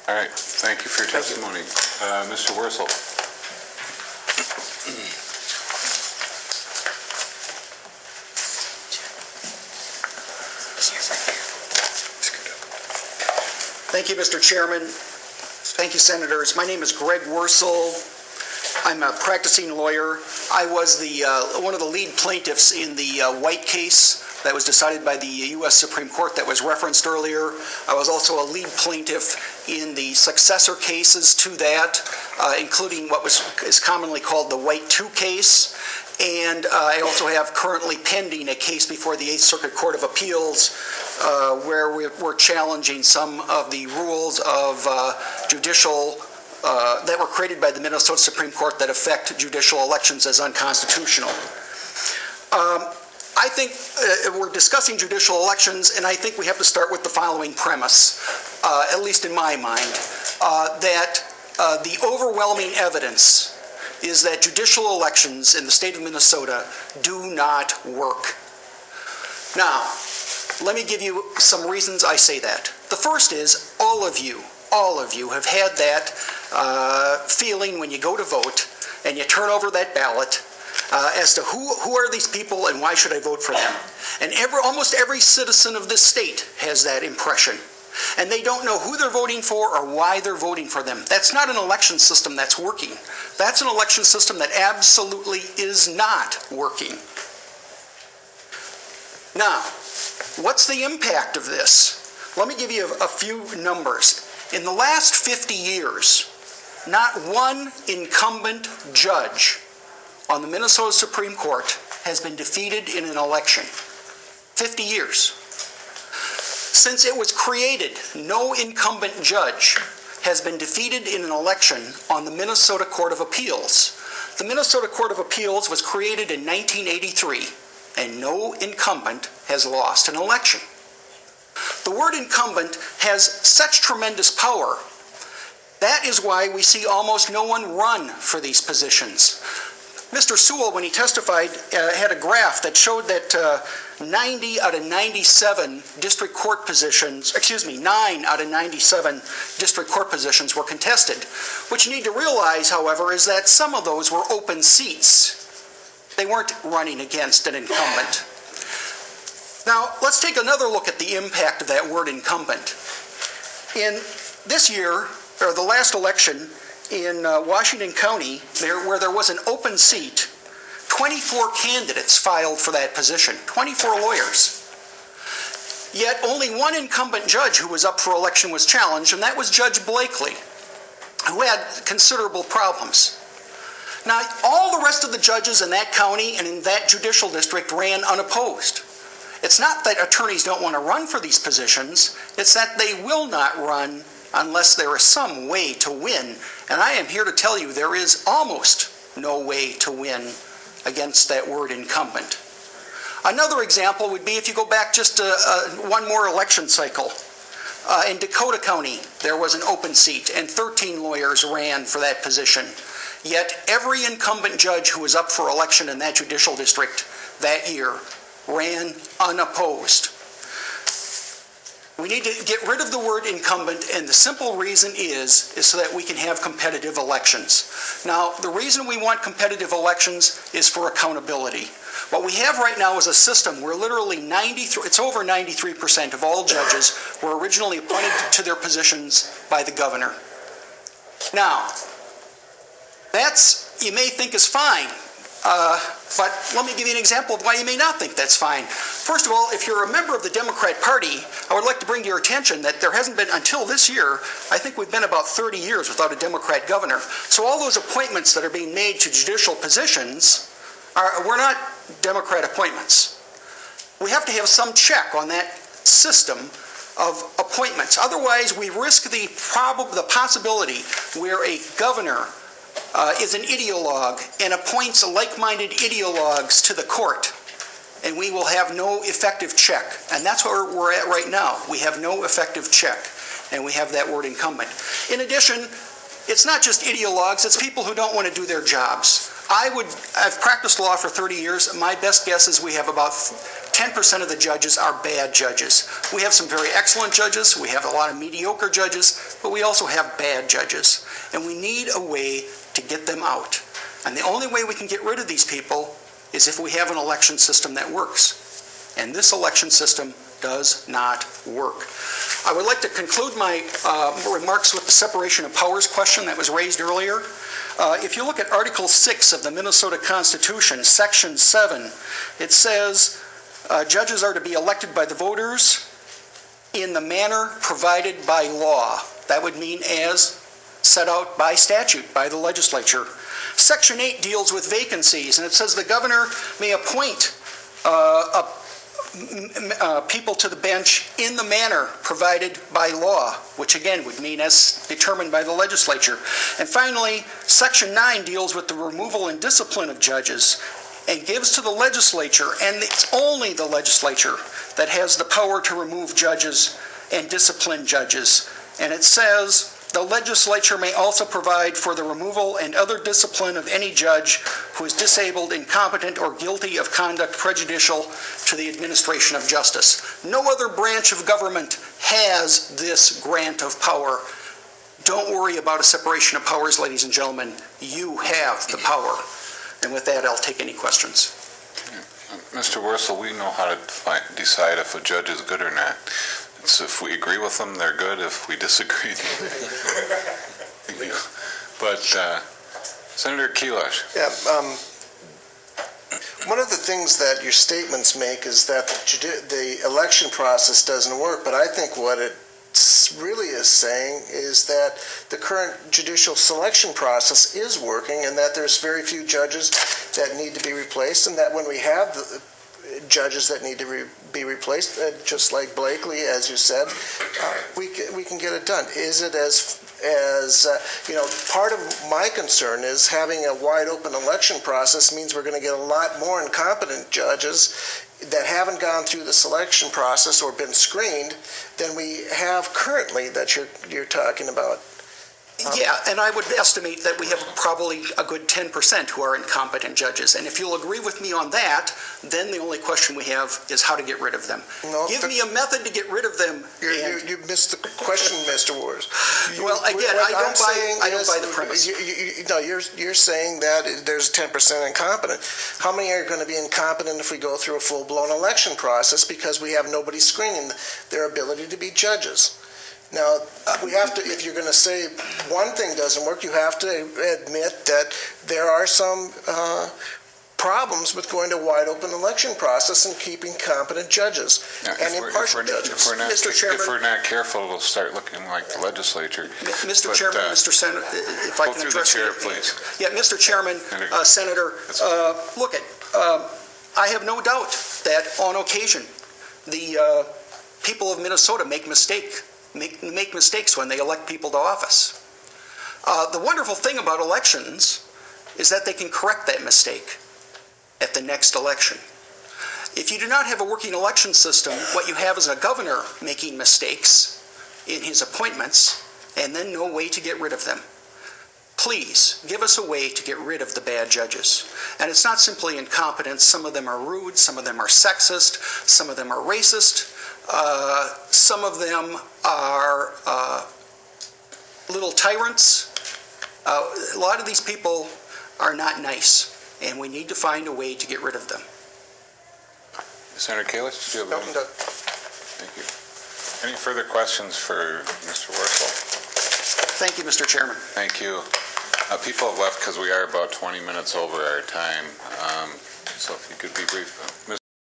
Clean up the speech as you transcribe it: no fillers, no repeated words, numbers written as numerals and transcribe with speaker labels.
Speaker 1: All right, thank you for your testimony. Mr. Wursel.
Speaker 2: Thank you, Mr. Chairman. Thank you, Senators. My name is Greg Wursel. I'm a practicing lawyer. I was one of the lead plaintiffs in the White case that was decided by the U.S. Supreme Court that was referenced earlier. I was also a lead plaintiff in the successor cases to that, including what is commonly called the White 2 case. And I also have currently pending a case before the 8th Circuit Court of Appeals where we're challenging some of the rules of judicial that were created by the Minnesota Supreme Court that affect judicial elections as unconstitutional. I think we're discussing judicial elections, and I think we have to start with the following premise, at least in my mind, that the overwhelming evidence is that judicial elections in the state of Minnesota do not work. Now, let me give you some reasons I say that. The first is all of you have had that feeling when you go to vote and you turn over that ballot as to who are these people and why should I vote for them. And almost every citizen of this state has that impression. And they don't know who they're voting for or why they're voting for them. That's not an election system that's working. That's an election system that absolutely is not working. Now, what's the impact of this? Let me give you a few numbers. In the last 50 years, not one incumbent judge on the Minnesota Supreme Court has been defeated in an election. 50 years. Since it was created, no incumbent judge has been defeated in an election on the Minnesota Court of Appeals. The Minnesota Court of Appeals was created in 1983, and no incumbent has lost an election. The word incumbent has such tremendous power. That is why we see almost no one run for these positions. Mr. Sewell, when he testified, had a graph that showed that 90 out of 97 district court positions, 9 out of 97 district court positions were contested. What you need to realize, however, is that some of those were open seats. They weren't running against an incumbent. Now, let's take another look at the impact of that word incumbent. In this year, or the last election, in Washington County, where there was an open seat, 24 candidates filed for that position, 24 lawyers. Yet only one incumbent judge who was up for election was challenged, and that was Judge Blakely, who had considerable problems. Now, all the rest of the judges in that county and in that judicial district ran unopposed. It's not that attorneys don't want to run for these positions, it's that they will not run unless there is some way to win. And I am here to tell you there is almost no way to win against that word incumbent. Another example would be if you go back just one more election cycle. In Dakota County, there was an open seat and 13 lawyers ran for that position. Yet every incumbent judge who was up for election in that judicial district that year ran unopposed. We need to get rid of the word incumbent, and the simple reason is so that we can have competitive elections. Now, the reason we want competitive elections is for accountability. What we have right now is a system where literally it's over 93% of all judges were originally appointed to their positions by the governor. Now, you may think is fine. But let me give you an example of why you may not think that's fine. First of all, if you're a member of the Democrat Party, I would like to bring to your attention that there hasn't been, until this year, I think we've been about 30 years without a Democrat governor. So all those appointments that are being made to judicial positions were not Democrat appointments. We have to have some check on that system of appointments. Otherwise, we risk the possibility where a governor is an ideologue and appoints like-minded ideologues to the court, and we will have no effective check. And that's where we're at right now. We have no effective check, and we have that word incumbent. In addition, it's not just ideologues, it's people who don't want to do their jobs. I've practiced law for 30 years. My best guess is we have about 10% of the judges are bad judges. We have some very excellent judges, we have a lot of mediocre judges, but we also have bad judges. And we need a way to get them out. And the only way we can get rid of these people is if we have an election system that works. And this election system does not work. I would like to conclude my remarks with the separation of powers question that was raised earlier. If you look at Article 6 of the Minnesota Constitution, Section 7, it says judges are to be elected by the voters in the manner provided by law. That would mean as set out by statute, by the legislature. Section 8 deals with vacancies, and it says the governor may appoint people to the bench in the manner provided by law, which again would mean as determined by the legislature. And finally, Section 9 deals with the removal and discipline of judges and gives to the legislature, and it's only the legislature that has the power to remove judges and discipline judges. And it says the legislature may also provide for the removal and other discipline of any judge who is disabled, incompetent, or guilty of conduct prejudicial to the administration of justice. No other branch of government has this grant of power. Don't worry about a separation of powers, ladies and gentlemen. You have the power. And with that, I'll take any questions.
Speaker 1: Mr. Wurzel, we know how to decide if a judge is good or not. So if we agree with them, they're good. If we disagree, but Senator Kelash.
Speaker 3: Yeah, one of the things that your statements make is that the election process doesn't work, but I think what it really is saying is that the current judicial selection process is working and that there's very few judges that need to be replaced, and that when we have the judges that need to be replaced, just like Blakely, as you said, we can get it done. Is it as part of my concern is having a wide open election process means we're going to get a lot more incompetent judges that haven't gone through the selection process or been screened than we have currently that you're talking about.
Speaker 2: Yeah, and I would estimate that we have probably a good 10% who are incompetent judges. And if you'll agree with me on that, then the only question we have is how to get rid of them.
Speaker 3: No,
Speaker 2: give me a method to get rid of them.
Speaker 3: You missed the question, Mr. Wars.
Speaker 2: Well, again, I don't buy the premise.
Speaker 3: You're saying that there's 10% incompetent. How many are going to be incompetent if we go through a full-blown election process because we have nobody screening their ability to be judges? Now, we have to, if you're going to say one thing doesn't work, you have to admit that there are some problems with going to a wide open election process and keeping competent judges and impartial judges.
Speaker 1: If we're not careful, it'll start looking like the legislature.
Speaker 2: Mr. Chairman, Mr. Senator, if I can address
Speaker 1: you. Please.
Speaker 2: Yeah, Mr. Chairman, Senator, look, I have no doubt that on occasion the people of Minnesota make mistakes when they elect people to office. The wonderful thing about elections is that they can correct that mistake at the next election. If you do not have a working election system, what you have is a governor making mistakes in his appointments and then no way to get rid of them. Please, give us a way to get rid of the bad judges. And it's not simply incompetence. Some of them are rude, some of them are sexist, some of them are racist, some of them are little tyrants. A lot of these people are not nice, and we need to find a way to get rid of them.
Speaker 1: Senator Kalish, did you have any? Thank you. Any further questions for Mr. Wurzel?
Speaker 2: Thank you, Mr. Chairman.
Speaker 1: Thank you. People have left because we are about 20 minutes over our time. So if you could be brief.